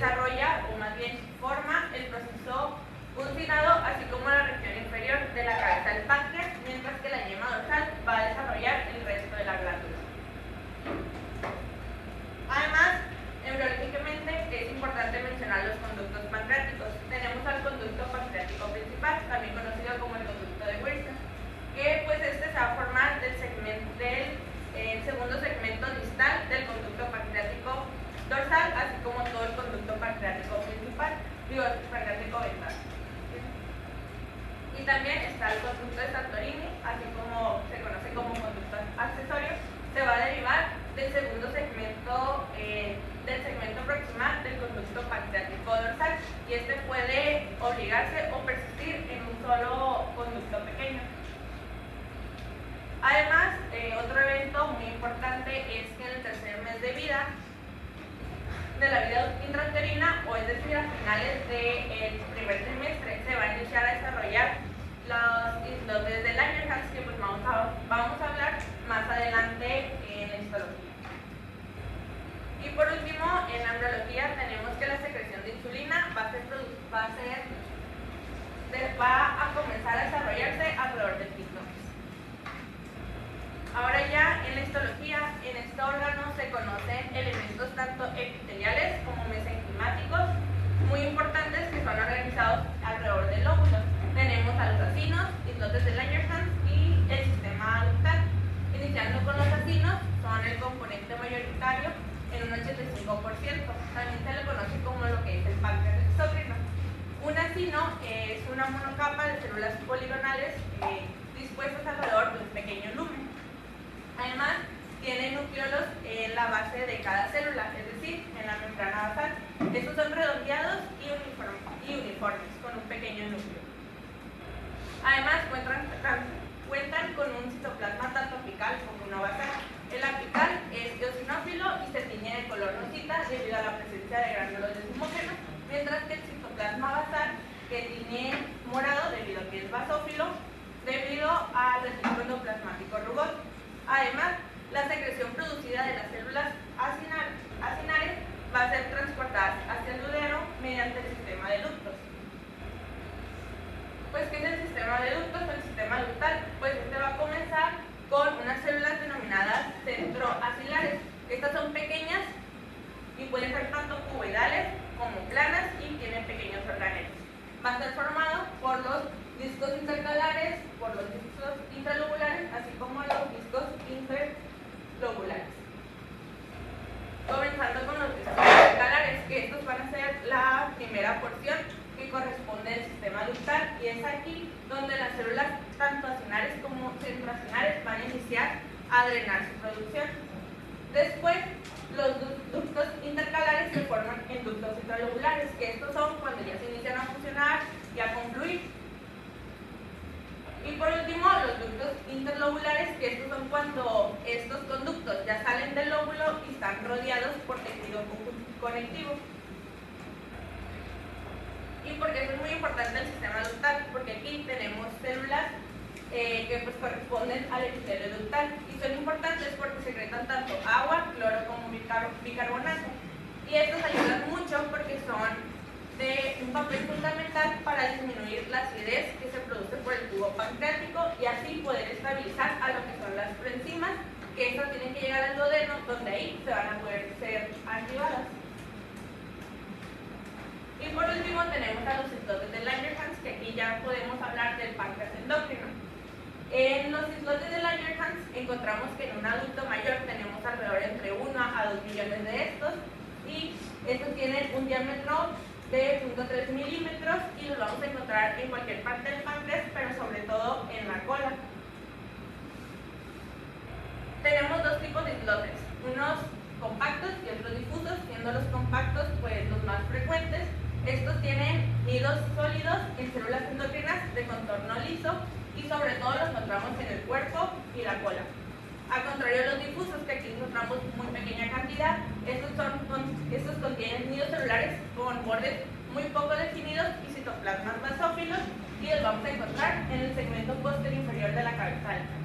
desarrolla, o más bien forma, el proceso uncinado, así como la región inferior de la cabeza del páncreas, mientras que la yema dorsal va a desarrollar el resto de la glándula. Además, embriológicamente es importante mencionar los conductos pancreáticos. Tenemos al conducto pancreático principal, también conocido como el conducto de Wilson, que pues este se va a formar del segundo segmento distal del conducto pancreático dorsal, así como todo el conducto pancreático principal, pancreático ventral. Y también está el conducto de Santorini, así como se conoce como conducto accesorio, se va a derivar del segundo segmento, del segmento proximal del conducto pancreático dorsal, y este puede obligarse o persistir en un solo conducto pequeño. Además, otro evento muy importante es que en el tercer mes de vida de la vida intrauterina, o es decir, a finales del primer trimestre, se va a iniciar a desarrollar los islotes de Langerhans, que pues vamos a hablar más adelante en histología. Y por último, en la embriología tenemos que la secreción de insulina va a comenzar a desarrollarse alrededor del quinto mes. Ahora ya en la histología, en este órgano se conocen elementos tanto epiteliales como mesenquimáticos muy importantes que son organizados alrededor del óvulo. Tenemos a los acinos, islotes de Langerhans y el sistema ductal. Iniciando con los acinos, son el componente mayoritario en un 85%. También se le conoce como lo que es el páncreas exócrino. Un acino es una monocapa de células poligonales dispuestas alrededor de un pequeño lumen. Además, tiene nucleolos en la base de cada célula, es decir, en la membrana basal. Estos son redondeados y uniformes, con un pequeño núcleo. Además, cuentan con un citoplasma tanto apical como no basal. El apical es eosinófilo y se tiñe de color rosita debido a la presencia de gránulos de zumógeno, mientras que el citoplasma basal que tiñe morado debido a que es basófilo, debido al retículo endoplasmático rugoso. Además, la secreción producida de las células acinares va a ser transportada hacia el duodeno mediante el sistema de ductos. Pues, ¿qué es el sistema de ductos o el sistema ductal? Pues este va a comenzar con unas células denominadas centroaxilares. Estas son pequeñas y pueden ser tanto cuboidales como planas y tienen pequeños organelos. Va a ser formado por los discos intercalares, por los discos intralobulares, así como los discos interlobulares. Comenzando con los discos intercalares, que estos van a ser la primera porción que corresponde al sistema ductal, y es aquí donde las células tanto acinares como centroacinares van a iniciar a drenar su producción. Después, los ductos intercalares se forman en ductos intralobulares, que estos son cuando ya se inician a funcionar y a confluir. Y por último, los ductos interlobulares, que estos son cuando estos conductos ya salen del lóbulo y están rodeados por tejido conectivo. ¿Y por qué es muy importante el sistema ductal? Porque aquí tenemos células que pues corresponden al epitelio ductal, y son importantes porque secretan tanto agua, cloro como bicarbonato, y estos ayudan mucho porque son de un papel fundamental para disminuir la acidez que se produce por el tubo pancreático y así poder estabilizar a lo que son las proenzimas, que estas tienen que llegar al duodeno, donde ahí se van a poder ser activadas. Y por último tenemos a los islotes de Langerhans, que aquí ya podemos hablar del páncreas endocrino. En los islotes de Langerhans encontramos que en un adulto mayor tenemos alrededor entre 1 a 2 millones de estos, y estos tienen un diámetro de 0.3 milímetros y los vamos a encontrar en cualquier parte del páncreas, pero sobre todo en la cola. Tenemos dos tipos de islotes, unos compactos y otros difusos, siendo los compactos pues los más frecuentes. Estos tienen nidos sólidos en células endocrinas de contorno liso y sobre todo los encontramos en el cuerpo y la cola. Al contrario de los difusos, que aquí encontramos muy pequeña cantidad, estos contienen nidos celulares con bordes muy poco definidos y citoplasmas basófilos, y los vamos a encontrar en el segmento posterior inferior de la cabeza del páncreas.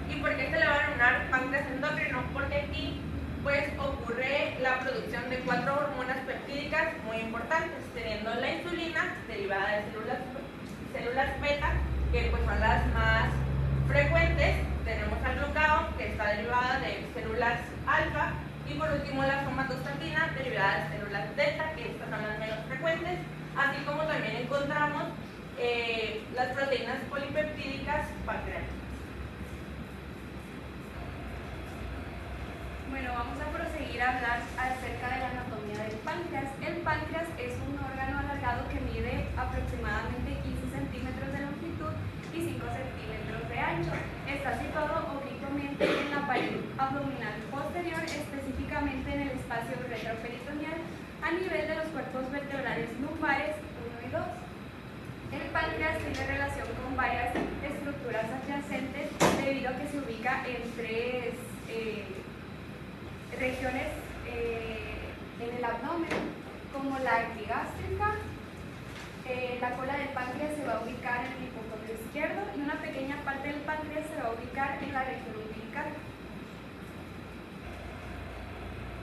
¿Y por qué se le va a denominar páncreas endocrino? Porque aquí pues ocurre la producción de 4 hormonas peptídicas muy importantes, teniendo la insulina, derivada de células beta, que pues son las más frecuentes. Tenemos al glucagón, que está derivada de células alfa, y por último la somatostatina, derivada de células delta, que estas son las menos frecuentes, así como también encontramos las proteínas polipeptídicas pancreáticas. Bueno, vamos a proseguir a hablar acerca de la anatomía del páncreas. El páncreas es un órgano alargado que mide aproximadamente 15 centímetros de longitud y 5 centímetros de ancho. Está situado oblicuamente en la pared abdominal posterior, específicamente en el espacio retroperitoneal, a nivel de los cuerpos vertebrales lumbares 1 y 2. El páncreas tiene relación con varias estructuras adyacentes debido a que se ubica en 3 regiones en el abdomen, como la epigástrica. La cola del páncreas se va a ubicar en el hipocondrio izquierdo y una pequeña parte del páncreas se va a ubicar en la región umbilical.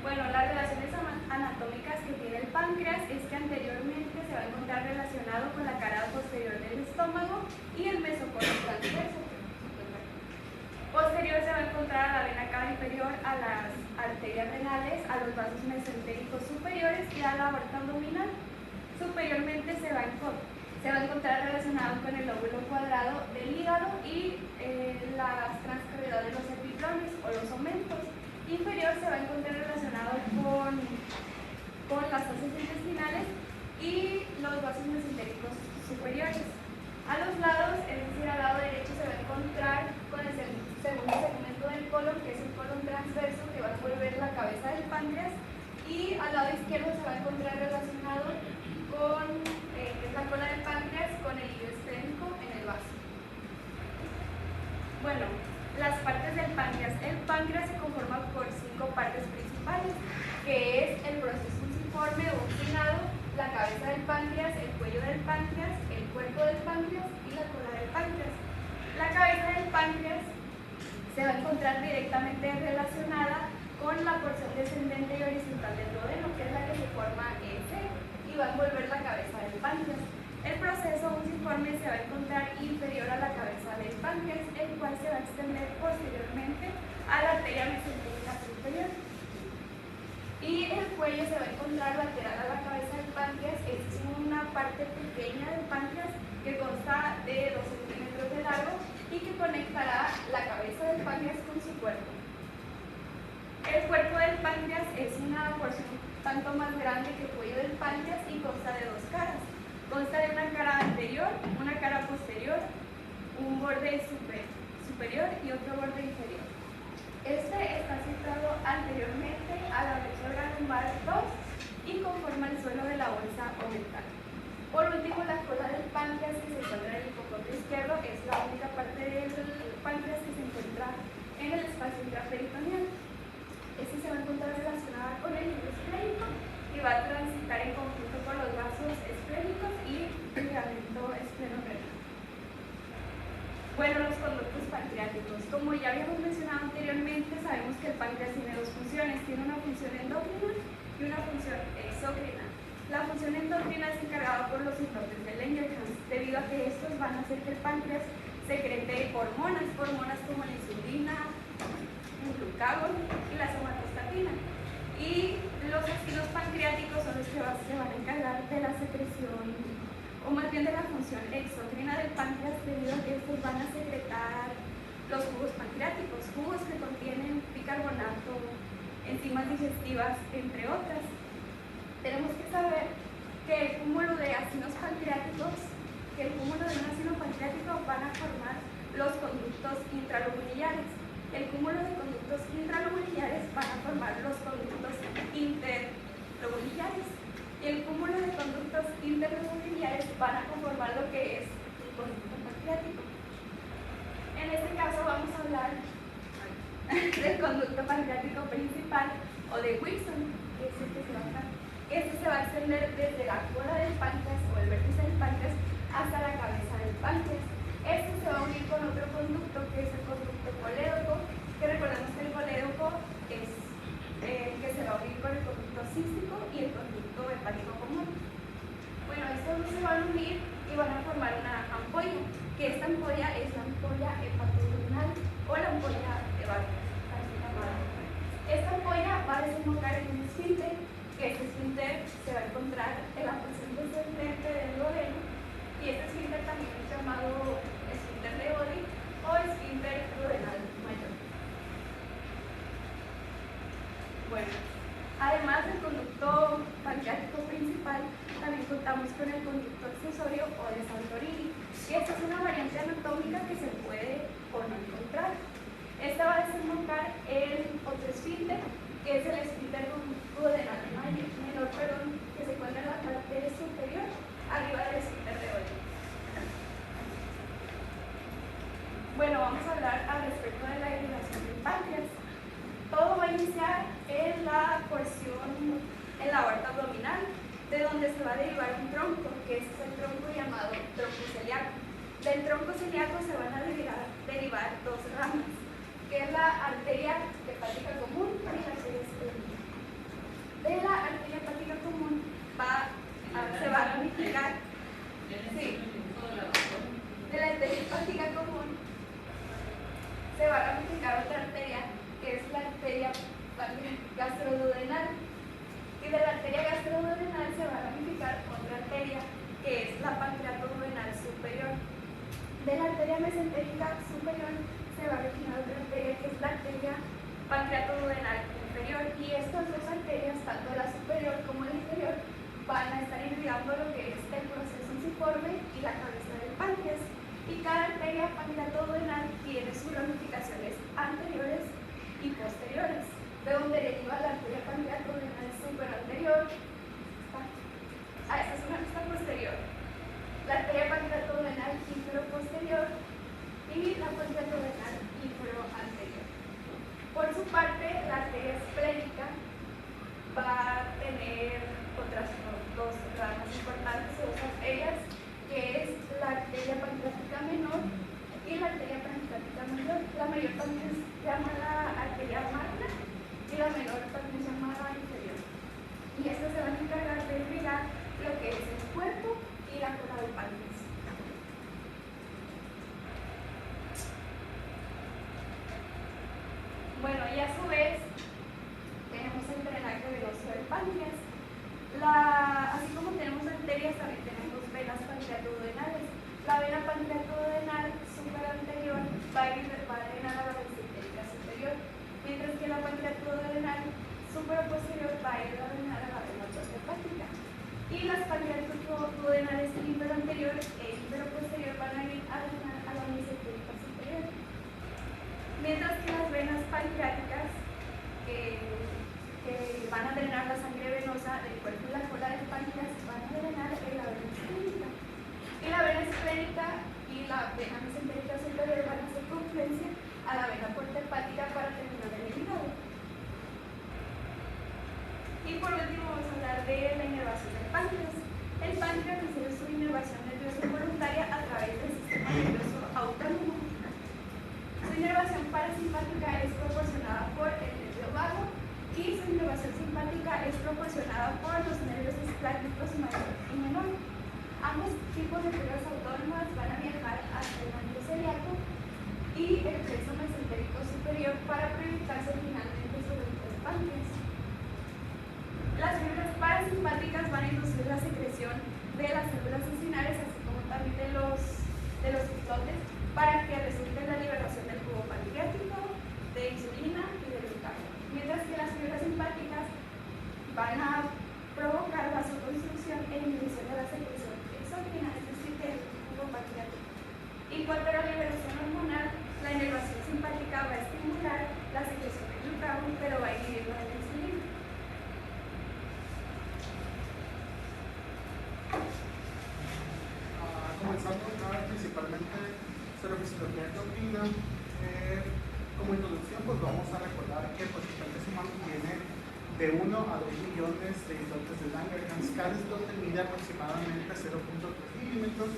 Bueno, las relaciones anatómicas que tiene el páncreas es que anteriormente se va a encontrar relacionado con la cara posterior del estómago y el mesocolon transverso. Posterior se va a encontrar a la vena cava inferior, a las arterias renales, a los vasos mesentéricos superiores y a la aorta abdominal. Superiormente se va a encontrar relacionado con el lóbulo cuadrado del hígado y las transcavidades de los epiplones o los omentos. Inferior se va a encontrar relacionado con las fosas intestinales y los vasos mesentéricos superiores. A los lados, es decir, al lado derecho se va a encontrar con el segundo segmento del colon, que es el colon transverso, que va a envolver la cabeza del páncreas, y al lado izquierdo se va a encontrar relacionado con la cola del páncreas con el hilo esplénico en el vaso. Bueno, las partes del páncreas. El páncreas se conforma por 5 partes principales, que es el proceso fusiforme o inclinado, la cabeza del páncreas, el cuello del páncreas, el cuerpo del páncreas y la cola del páncreas. La cabeza del páncreas se va a encontrar directamente relacionada con la porción descendente y horizontal del duodeno, que es la que se forma y va a envolver la cabeza del páncreas. El proceso fusiforme se va a encontrar inferior a la cabeza del páncreas, el cual se va a extender posteriormente a la arteria mesentérica superior. Y el cuello se va a encontrar lateral a la cabeza del páncreas. Es una parte pequeña del páncreas que consta de 2 centímetros de largo y que conectará la cabeza del páncreas con su cuerpo. El cuerpo del páncreas es una porción tanto más grande que el cuello del páncreas y consta de 2 caras. Consta de una cara anterior, una cara posterior, un borde superior y otro borde inferior. Este está situado anteriormente a la vértebra lumbar 2 y conforma el suelo de la bolsa omental. Por último, la cola del páncreas, que se encuentra en el hipocondrio izquierdo, es la única parte del páncreas que se encuentra en el espacio intraperitoneal. Este se va a encontrar relacionado con el hilo esplénico y va a transitar en conjunto con los vasos esplénicos y el ligamento esplenorenal. Bueno, los conductos pancreáticos. Como ya habíamos mencionado anteriormente, sabemos que el páncreas tiene 2 funciones. Tiene una función endócrina y una función exócrina. La función endócrina es encargada por los islotes de Langerhans, debido a que estos van a hacer que el páncreas secrete hormonas como la insulina, el glucagón y la somatostatina. Y los ácidos pancreáticos son los que se van a encargar de la secreción, o más bien de la función exócrina del páncreas, debido a que estos van a secretar los jugos pancreáticos, jugos que contienen bicarbonato, enzimas digestivas, entre otras. Tenemos que saber que el cúmulo de ácidos pancreáticos, van a formar los conductos intralobulares. El cúmulo de conductos intralobulares van a formar los conductos interlobulares. Y el cúmulo de conductos interlobulares van a conformar lo que es el conducto pancreático. En este caso vamos a hablar del conducto pancreático principal o de Wilson, que es el que se va a dar. Este se va a extender desde la cola del páncreas o el vértice del páncreas hasta la cabeza del páncreas. Este se va a unir con otro conducto que es el conducto colédoco, que recordemos que el colédoco es que se va a unir con el conducto cístico y el conducto hepático común. Bueno, estos dos se van a unir y van a formar una ampolla, que esta ampolla es la ampolla hepatoduodenal o la ampolla hepática. Esta ampolla va a desembocar en un esfínter, que este esfínter se va a encontrar en la porción descendente del duodeno, y este esfínter también es llamado esfínter de Oddi o esfínter duodenal mayor. Bueno, además del conducto pancreático principal, también contamos con el conducto accesorio o de Santorini, y esta es una variante anatómica que se puede o no encontrar. Esta va a desembocar en otro esfínter, que es el esfínter duodenal menor, que se encuentra en la parte superior, arriba del esfínter de Oddi. Bueno, vamos a hablar al respecto de la derivación del páncreas. Todo va a iniciar en la porción, en la aorta abdominal, de donde se va a derivar un tronco, que es el tronco llamado tronco celíaco. Del tronco celíaco se van a derivar dos ramas, que es la arteria hepática común y la arteria esplénica. De la arteria hepática común se va a ramificar, de la arteria hepática común se va a ramificar otra arteria, que es la arteria gastroduodenal, y de la arteria gastroduodenal se va a ramificar otra arteria, que es la pancreatoduodenal superior. De la arteria mesentérica superior se va a originar otra arteria, que es la arteria pancreatoduodenal inferior, y estas dos arterias, tanto la superior como la inferior, van a estar irrigando lo que es el proceso fusiforme y la cabeza del páncreas. Y cada arteria pancreatoduodenal tiene sus ramificaciones anteriores y posteriores, de donde deriva la arteria pancreatoduodenal superanterior. Esta es una vista posterior. La arteria pancreatoduodenal infero-posterior y la pancreatoduodenal infero-anterior. Por su parte, la arteria esplénica va a tener otras dos ramas importantes, dos arterias, que es la arteria pancreática menor y la arteria pancreática mayor. La mayor también se llama la arteria magna y la menor también se llama la inferior. Y estas se van a encargar de irrigar lo que es el cuerpo y la cola del páncreas. Bueno, y a su vez tenemos el drenaje venoso del páncreas. Así como tenemos arterias, también tenemos venas pancreatoduodenales. La vena pancreatoduodenal superanterior va a drenar a la mesentérica superior, mientras que la pancreatoduodenal superposterior va a drenar a la vena hepática. Y las pancreatoduodenales inferior e inferior van a ir a drenar a la mesentérica superior. Mientras que las venas pancreáticas que van a drenar la sangre venosa del cuerpo y la cola del páncreas van a drenar en la vena esplénica. Y la vena esplénica y la vena mesentérica superior van a hacer confluencia a la vena porta hepática para terminar en el hígado. Y por último vamos a hablar de la inervación del páncreas. El páncreas recibe su inervación nerviosa voluntaria a través del sistema nervioso autónomo. Su inervación parasimpática es proporcionada por el nervio vago y su inervación simpática es proporcionada por los nervios espláticos mayor y menor. Ambos tipos de fibras autónomas van a viajar hasta el ganglio celíaco y el plexo mesentérico superior para proyectarse finalmente sobre el páncreas. Las fibras parasimpáticas van a inducir la secreción de las células acinares, así como también de los islotes, para que resulte la liberación del jugo pancreático, de insulina y de glucagón. Mientras que las fibras simpáticas van a provocar vasoconstricción e inhibición de la secreción exógena, es decir, del jugo pancreático. Y cuanto a la liberación hormonal, la inervación simpática va a estimular la secreción de glucagón, pero va a inhibir la de la insulina. Comenzando a hablar principalmente sobre fisiología endócrina. Como introducción, pues vamos a recordar que pues, el organismo humano tiene de 1 a 2 millones de islotes de Langerhans. Cada islote mide aproximadamente 0.3 milímetros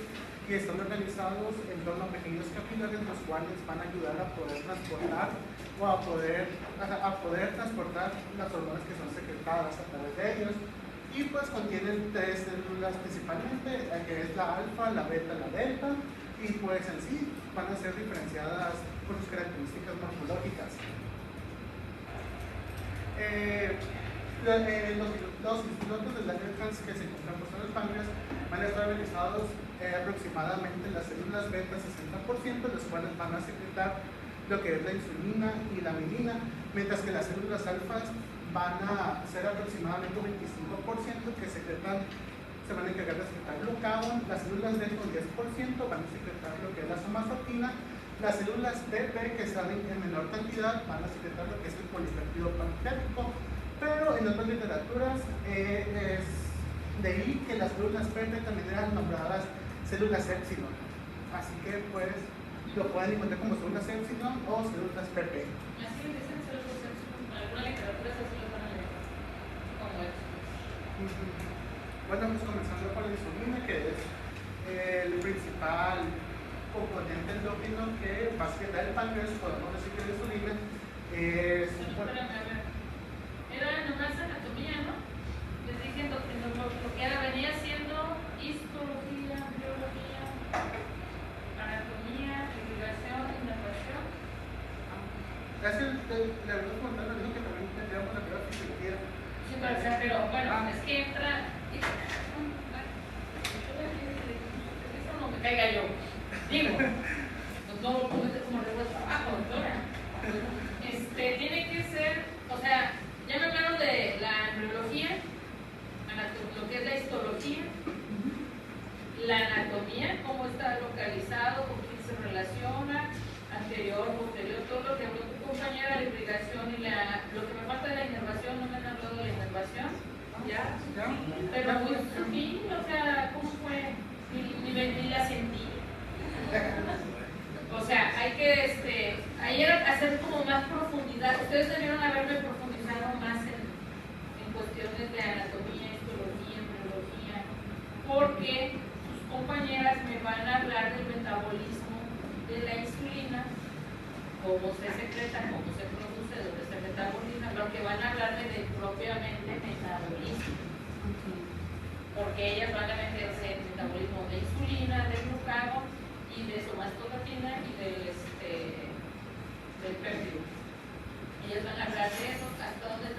y están organizados en torno a pequeños capilares, los cuales van a ayudar a poder transportar o a poder transportar las hormonas que son secretadas a través de ellos. Y pues contienen tres células principalmente, que es la alfa, la beta, la delta, y pues en sí van a ser diferenciadas por sus características morfológicas. Los islotes de Langerhans que se encuentran en el páncreas van a estar organizados aproximadamente las células beta 60%, las cuales van a secretar lo que es la insulina y la mielina, mientras que las células alfas van a ser aproximadamente un 25% que se van a encargar de secretar glucagón, las células D con 10% van a secretar lo que es la somatostatina, las células TP que salen en menor cantidad van a secretar lo que es el polipéptido pancreático, pero en otras literaturas leí que las células PP también eran nombradas células épsilon, así que pues lo pueden encontrar como células épsilon o células PP. Así le dicen células épsilon, alguna literatura así lo van a leer como épsilon. Bueno, pues comenzando por la insulina, que es el principal componente endócrino que va a secretar el páncreas. Podemos decir que la insulina es... Espérame, a ver. Era nomás anatomía, ¿no? Les dije endocrinología, venía siendo histología, biología, anatomía, irrigación, inervación. Es que le habíamos comentado lo mismo que también tendríamos la prueba de fisiología. Sí, pero bueno, es que entra... Eso no me caiga yo. Digo, pues no lo ponete como revuelto abajo, doctora. Tiene que ser, o sea, ya me hablaron de la embriología, lo que es la histología, la anatomía, cómo está localizado, con quién se relaciona, anterior, posterior, todo lo que habló tu compañera, la irrigación y lo que me falta de la inervación, no me han hablado de la inervación, ¿ya? Pero pues sí, o sea, ¿cómo fue? Ni la sentí. O sea, hay que, ahí era hacer como más profundidad. Ustedes debieron haberme profundizado más en cuestiones de anatomía, histología, embriología, porque sus compañeras me van a hablar del metabolismo de la insulina, cómo se secreta, cómo se produce, dónde se metaboliza, lo que van a hablarme de propiamente metabolismo, porque ellas van a meterse en metabolismo de insulina, de glucagón y de somatostatina y del péptido. Ellas van a hablar de eso, hasta dónde.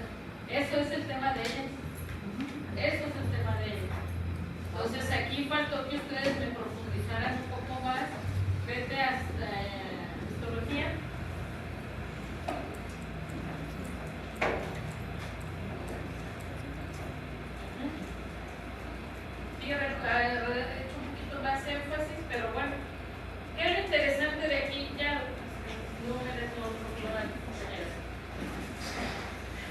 Eso es el tema de ellas. Eso es el tema de ellas. Entonces aquí faltó que ustedes me profundizaran un poco más. Vete hasta histología. Sí, he hecho un poquito más énfasis, pero bueno, ¿qué es lo interesante de aquí? Ya no me des todo lo compañeros.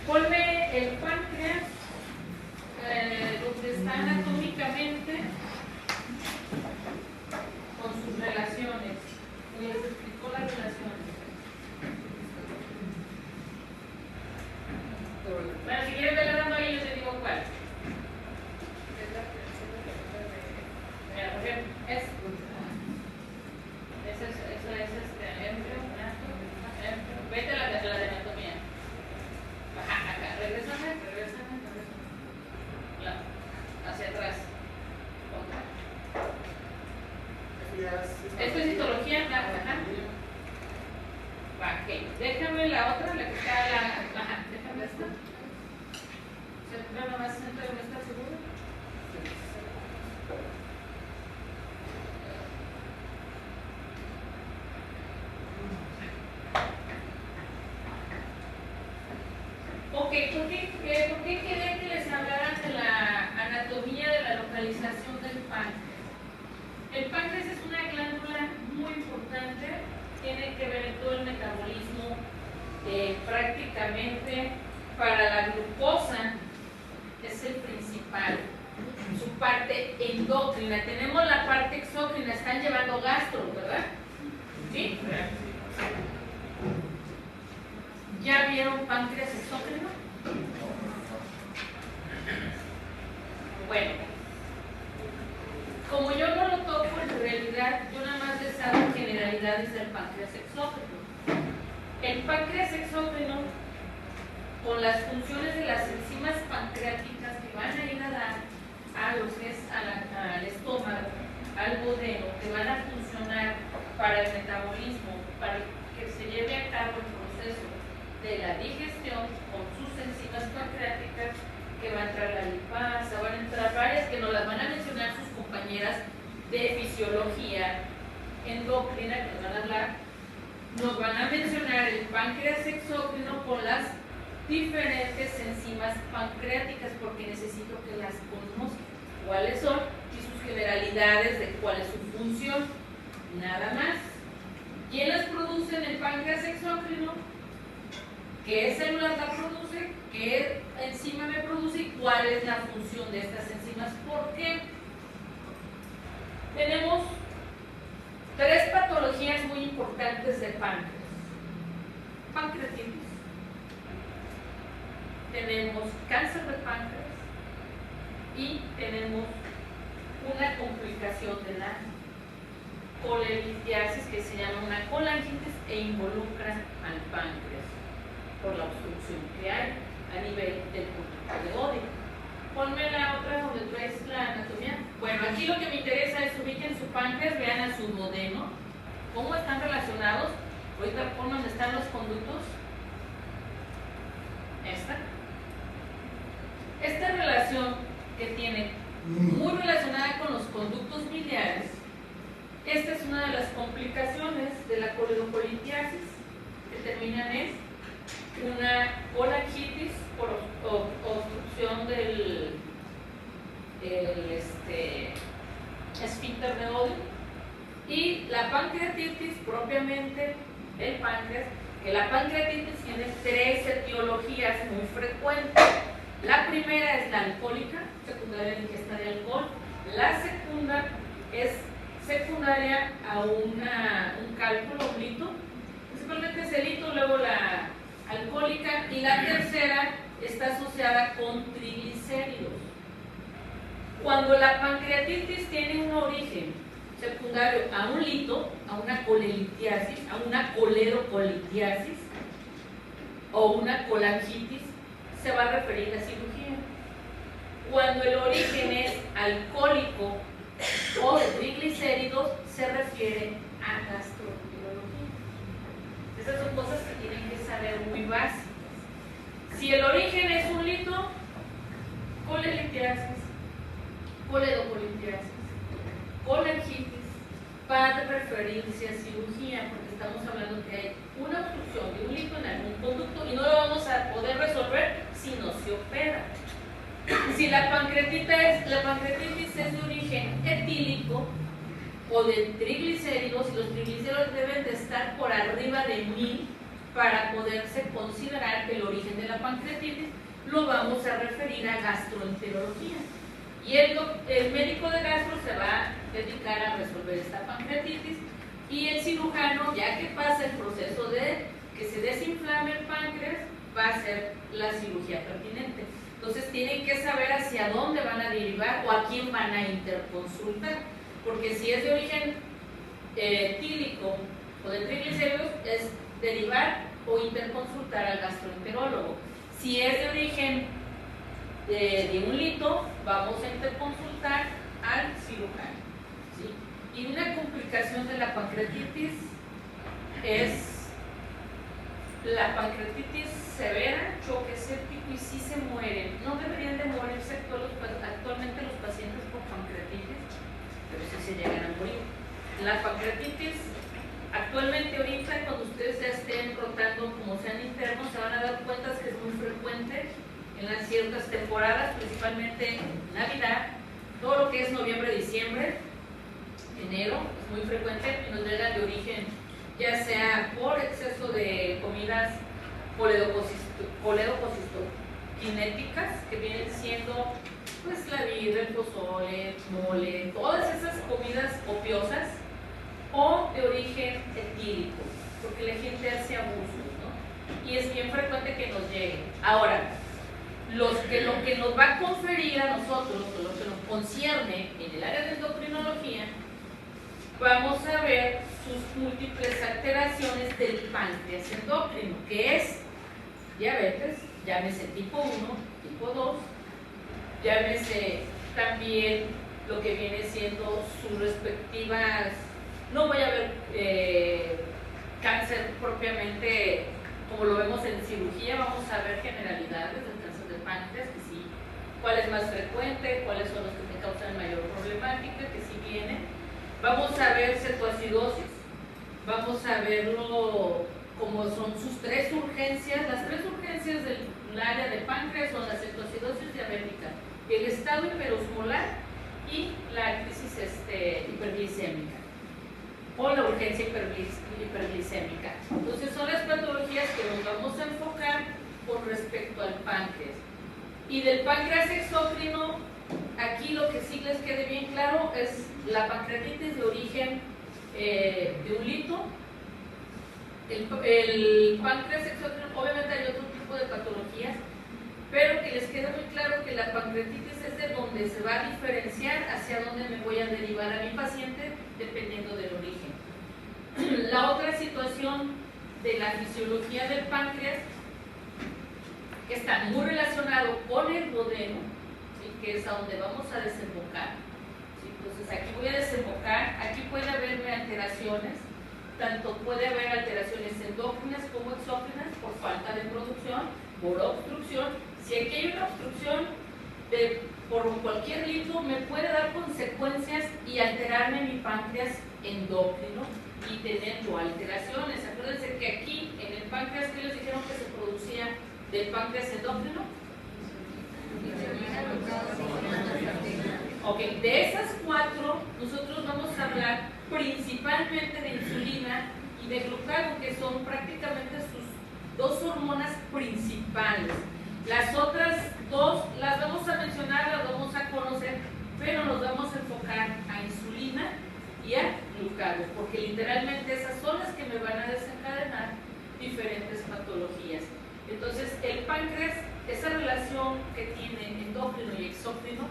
Ponme el páncreas, donde está anatómicamente con sus relaciones. Les explicó las relaciones. Bueno, si quieres verla dando ahí, yo te digo cuál. Mira, por ejemplo, eso es vete a la de anatomía. Baja, acá, regrésame. Hacia atrás. Otra. Esto es histología, ajá. Ok, déjame la otra, la que está ajá, déjame esta. ¿Se nomás centro de esta seguro? Ok, ¿por qué quería que les hablaran de la anatomía de la localización del páncreas? El páncreas es una glándula muy importante, tiene que ver en todo el metabolismo, prácticamente para la glucosa es el principal, su parte endocrina. Tenemos la parte exócrina, están llevando gastro, ¿verdad? ¿Sí? ¿Ya vieron páncreas exócrino? Bueno, como yo no lo toco, en realidad páncreas exócrino, con las funciones de las enzimas pancreáticas que van a ir a dar al estómago, al duodeno, que van a funcionar para el metabolismo, para que se lleve a cabo el proceso de la digestión con sus enzimas pancreáticas, que va a entrar la lipasa, van a entrar varias que nos las van a mencionar sus compañeras de fisiología endocrina, que nos van a hablar. Nos van a mencionar el páncreas exócrino con las diferentes enzimas pancreáticas, porque necesito que las conozcan, cuáles son y sus generalidades de cuál es su función, nada más. ¿Quién las produce en el páncreas exócrino? ¿Qué células la produce? ¿Qué enzima me produce? ¿Y cuál es la función de estas enzimas? ¿Por qué? Tenemos 3 patologías muy importantes del páncreas. Pancreatitis. Tenemos cáncer de páncreas y tenemos una complicación de la colelitiasis que se llama una colangitis e involucra al páncreas por la obstrucción que hay a nivel del conducto de Oddi. Ponme la otra donde traes la anatomía. Bueno, aquí lo que me interesa es ubiquen su páncreas, vean a su duodeno, cómo están relacionados. Ahorita pon donde están los conductos. Esta relación que tiene muy relacionada con los conductos biliares, esta es una de las complicaciones de la coledocolitiasis, que terminan en una colangitis por obstrucción del esfínter de Oddi, y la pancreatitis propiamente del páncreas, que la pancreatitis tiene 3 etiologías muy frecuentes. La primera es la alcohólica, secundaria a la ingesta de alcohol. La segunda es secundaria a un cálculo, un lito, principalmente es el lito, luego la alcohólica, y la tercera está asociada con triglicéridos. Cuando la pancreatitis tiene un origen secundario a un lito, a una colelitiasis, a una coledocolitiasis o una colangitis, se va a referir a cirugía. Cuando el origen es alcohólico o de triglicéridos, se refiere a gastroenterología. Esas son cosas que tienen que saber muy básicas. Si el origen es un lito, colelitiasis, coledocolitiasis, colangitis, va a referirse a cirugía, porque estamos hablando que hay una obstrucción de un lito en algún conducto y no lo vamos a poder resolver si no se opera. Si la pancreatitis es de origen etílico o de triglicéridos, y los triglicéridos deben de estar por arriba de 1000 para poderse considerar que el origen de la pancreatitis lo vamos a referir a gastroenterología. Y el médico de gastro se va a dedicar a resolver esta pancreatitis, y el cirujano, ya que pasa el proceso de que se desinflame el páncreas, va a hacer la cirugía pertinente. Entonces tienen que saber hacia dónde van a derivar o a quién van a interconsultar, porque si es de origen etílico o de triglicéridos, es derivar o interconsultar al gastroenterólogo. Si es de origen de un lito, vamos a interconsultar al cirujano, ¿sí? Y una complicación de la pancreatitis es la pancreatitis severa, choque séptico, y si se mueren. No deberían de morirse actualmente los pacientes por pancreatitis, pero sí se llegan a morir. La pancreatitis, actualmente ahorita, cuando ustedes ya estén rotando como sean internos, se van a dar cuenta que es muy frecuente en las ciertas temporadas, principalmente Navidad, todo lo que es noviembre, diciembre, enero, es muy frecuente, y nos llega de origen ya sea por exceso de comidas coledococistoquinéticas, que vienen siendo pues la birria, el pozole, mole, todas esas comidas copiosas, o de origen etílico, porque la gente hace abusos, ¿no? Y es bien frecuente que nos llegue. Ahora, lo que nos va a conferir a nosotros, lo que nos concierne en el área de endocrinología, vamos a ver sus múltiples alteraciones del páncreas endocrino, que es diabetes, llámese tipo 1, tipo 2, llámese también lo que viene siendo sus respectivas, no voy a ver cáncer propiamente como lo vemos en cirugía, vamos a ver generalidades del cáncer del páncreas, que sí, cuál es más frecuente, cuáles son los que te causan mayor problemática, que sí vienen. Vamos a ver cetoacidosis, vamos a verlo como son sus tres urgencias. Las tres urgencias del área de páncreas son la cetoacidosis diabética, el estado hiperosmolar y la crisis hiperglicémica o la urgencia hiperglicémica. Entonces son las patologías que nos vamos a enfocar con respecto al páncreas. Y del páncreas exócrino, aquí lo que sí les quede bien claro es la pancreatitis de origen de un lito. El páncreas exócrino, obviamente hay otro tipo de patologías, pero que les quede muy claro que la pancreatitis es de donde se va a diferenciar hacia dónde me voy a derivar a mi paciente dependiendo del origen. La otra situación de la fisiología del páncreas que está muy relacionado con el duodeno, ¿sí? Que es a donde vamos a desembocar. ¿Sí? Entonces aquí voy a desembocar, aquí puede haberme alteraciones, tanto puede haber alteraciones endócrinas como exócrinas por falta de producción, por obstrucción. Si aquí hay una obstrucción por cualquier lito, me puede dar consecuencias y alterarme mi páncreas endocrino y teniendo alteraciones. Acuérdense que aquí en el páncreas, ¿qué les dijeron que se producía del páncreas endocrino? Ok, de esas cuatro, nosotros vamos a hablar principalmente de insulina y de glucagon, que son prácticamente sus dos hormonas principales. Las otras dos las vamos a mencionar, las vamos a conocer, pero nos vamos a enfocar a insulina y a glucagon, porque literalmente esas son las que me van a desencadenar diferentes patologías. Entonces, el páncreas, esa relación que tiene endócrino y exócrino,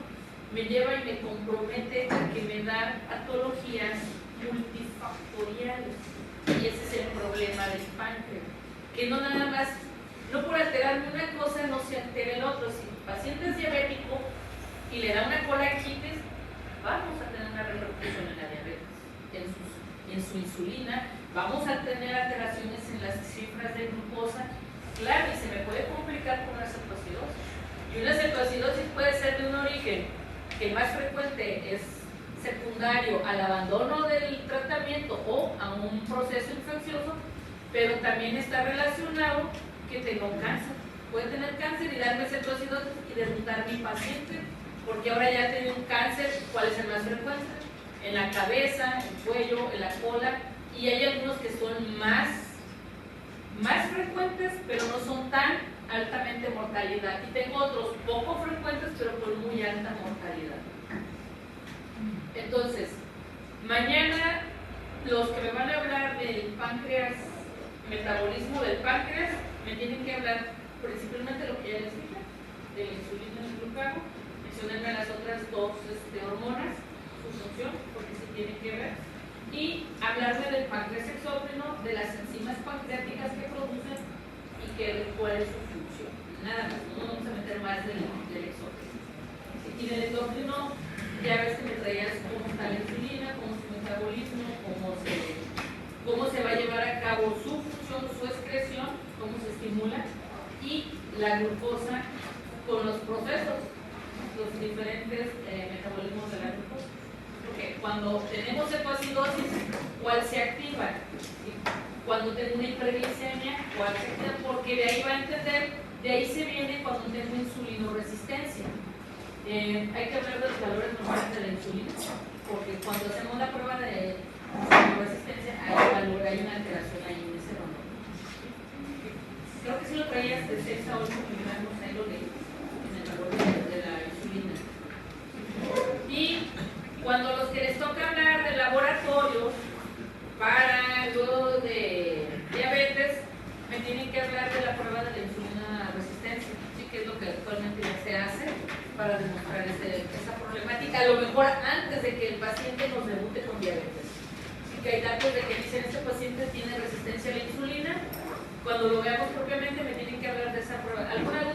me lleva y me compromete a que me da patologías multifactoriales. Y ese es el problema del páncreas, que no nada más, no por alterarme una cosa no se altera el otro. Si el paciente es diabético y le da una colangitis, vamos a tener una repercusión en la diabetes, en su insulina, vamos a tener alteraciones en las cifras de glucosa. Claro, y se me puede complicar con una cetoacidosis. Y una cetoacidosis puede ser de un origen que el más frecuente es secundario al abandono del tratamiento o a un proceso infeccioso, pero también está relacionado que tengo cáncer. Puede tener cáncer y darme cetoacidosis y derrotar a mi paciente, porque ahora ya tiene un cáncer. ¿Cuál es el más frecuente? En la cabeza, en el cuello, en la cola, y hay algunos que son más frecuentes, pero no son tan altamente mortalidad. Y tengo otros poco frecuentes, pero con muy alta mortalidad. Entonces, mañana los que me van a hablar del páncreas, metabolismo del páncreas, me tienen que hablar principalmente de lo que ya les dije, de la insulina y el glucagon. Mencionenme las otras dos hormonas, su función, porque sí tienen que ver. Y hablarme del páncreas exócrino, de las enzimas pancreáticas que producen y cuál es su función. Nada más, no vamos a meter más del exócrino. Y del endócrino, ya ves que me traías cómo está la insulina, cómo es su metabolismo, cómo se va a llevar a cabo su función, su excreción, cómo se estimula, y la glucosa con los procesos, los diferentes metabolismos de la glucosa. Porque cuando tenemos cetoacidosis, ¿cuál se activa? ¿Sí? Cuando tengo una hiperglicemia, ¿cuál se activa? Porque de ahí va a entender, de ahí se viene cuando tengo insulinoresistencia. Hay que hablar de los valores normales de la insulina, porque cuando hacemos la prueba de insulinoresistencia, hay una alteración ahí en ese valor. Creo que si lo traías de 6 a 8 miligramos, ahí lo leí, en el valor de la insulina. Y cuando los que les toca hablar de laboratorio para luego de diabetes, me tienen que hablar de la prueba de la insulina resistencia, ¿sí? Que es lo que actualmente ya se hace para demostrar esa problemática, a lo mejor antes de que el paciente nos debute con diabetes. Así que hay datos de que dicen este paciente tiene resistencia a la insulina. Cuando lo veamos propiamente me tienen que hablar de esa prueba. ¿Alguna